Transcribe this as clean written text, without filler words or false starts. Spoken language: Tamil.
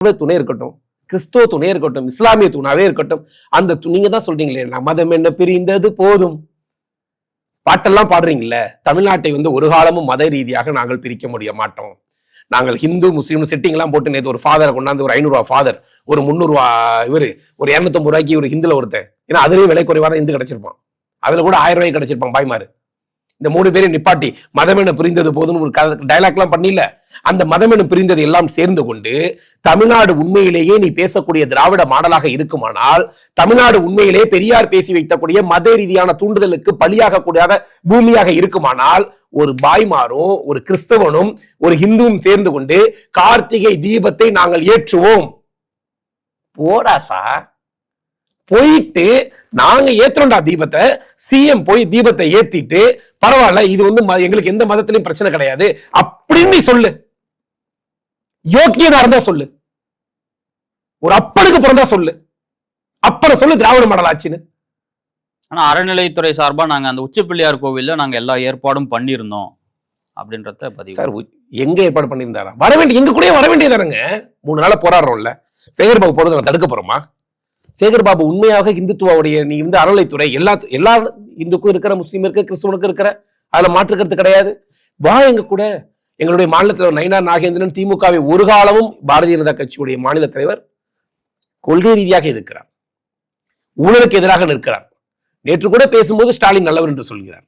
துணை இருக்கட்டும், கிறிஸ்துவ துணை இருக்கட்டும், இஸ்லாமிய துணாவே இருக்கட்டும், அந்த நீங்க தான் சொல்றீங்களே மதம் என்ன பிரிந்தது போதும் பாட்டெல்லாம் பாடுறீங்கல்ல. தமிழ்நாட்டை ஒரு காலமும் மத ரீதியாக நாங்கள் பிரிக்க முடிய மாட்டோம். நாங்கள் ஹிந்து முஸ்லீம் செட்டிங் எல்லாம் போட்டு நேற்று ஒரு ஃபாதரை கொண்டாந்து ஒரு 500 ரூபா ஃபாதர், ஒரு 300 ரூபா இவரு, ஒரு 250 ரூபாய்க்கு ஒரு ஹிந்துல ஒருத்தன், ஏன்னா அதுலயும் விலை குறைவாக தான் இந்து கிடைச்சிருப்பான், அதுல கூட 1000 ரூபாய்க்கு கிடைச்சிருப்பான் பாய்மாரு. இந்த 3 பேரையும் நிப்பாட்டி மதம் என பிரிந்தது போதுன்னு ஒரு டைலாக் எல்லாம் பண்ணல. அந்த மதம் என பிரிந்தது எல்லாம் சேர்ந்து கொண்டு தமிழ்நாடு உண்மையிலேயே நீ பேசக்கூடிய திராவிட மாடலாக இருக்குமானால், தமிழ்நாடு உண்மையிலேயே பெரியார் பேசி வைத்தக்கூடிய மத ரீதியான தூண்டுதலுக்கு பலியாக கூடாத பூமியாக இருக்குமானால், ஒரு பாய்மாரும் ஒரு கிறிஸ்தவனும் ஒரு ஹிந்துவும் சேர்ந்து கொண்டு கார்த்திகை தீபத்தை நாங்கள் ஏற்றுவோம் போடா சார். போயிட்டு நாங்க ஏத்துறோம்டா தீபத்தை, சிஎம் போய் தீபத்தை ஏத்திட்டு பரவாயில்ல இது எங்களுக்கு எந்த மதத்திலையும் பிரச்சனை கிடையாது அப்படின்னு சொல்லு. யோக்கியதா இருந்தா சொல்லு, ஒரு அப்பனுக்கு பிறந்தா சொல்லு, அப்புறம் சொல்லு திராவிட மாடல் ஆச்சுன்னு. ஆனா அறநிலையத்துறை சார்பா நாங்க அந்த உச்சப்பிள்ளையார் கோவில்ல நாங்க எல்லா ஏற்பாடும் பண்ணிருந்தோம் அப்படின்றத பதிவு. சார் எங்க ஏற்பாடு பண்ணியிருந்தாரா? வர வேண்டிய எங்க கூட வர வேண்டியதானுங்க. 3 நாள போராடுறோம்ல, சேகர்பாபு போறது நான் தடுக்க போறோமா? சேகர்பாபு உண்மையாக இந்துத்துவாவுடைய நீ அறநிலைத்துறை எல்லா இந்துக்கும் இருக்கிற, முஸ்லீம் இருக்க, கிறிஸ்துவனுக்கு இருக்கிற, அதுல மாற்றுக்கிறது கிடையாது. வா எங்க கூட. எங்களுடைய மாநிலத்தில் நயினார் நாகேந்திரன் திமுகவை ஒரு காலமும் பாரதிய ஜனதா கட்சியுடைய மாநில தலைவர் கொள்கை ரீதியாக எதிர்க்கிறார், ஊழலுக்கு எதிராக நிற்கிறார். நேற்று கூட பேசும்போது ஸ்டாலின் நல்லவர் என்று சொல்கிறார்.